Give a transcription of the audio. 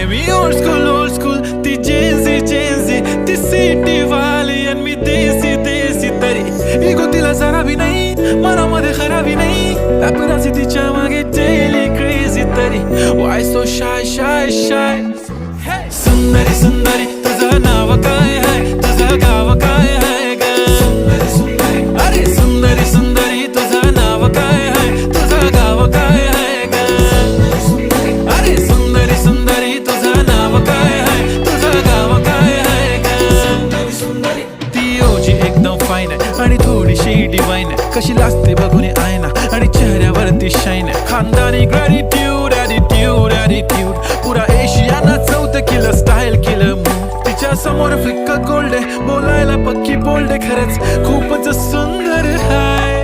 मी old school ती Gen Z ती city वाली आणि मी देसी तरी इगो तिला जरा भी नाही मनामध्ये खराबी नाही पॅपराझी तिच्या मागे डेली क्रेझी तरी वाय सो शाय सुंदरी तुझं नाव काय आहे तुझं गाव काय आहे ग अरे सुंदरी तुझं नाव काय आहे तुझं गाव काय आहे ग अरे सुंदरी तुझं नाव काय आहे तुझं गाव काय आहे ग ती ओजी एकदम फाईन आहे आणि थोडीशी डिवाइन आहे कशी लाजते बघून आयना आणि चेहऱ्यावरती शाईन आहे खानदानी ग्रॅटिट्यूड ॲटिट्यूड पुरा एशियाना चौथं किलं स्टाईल केलं मूव तिच्या समोर फिक्क गोल्ड आहे बोलायला पक्की बोल्ड आहे खरंच खूपच सुंदर आहे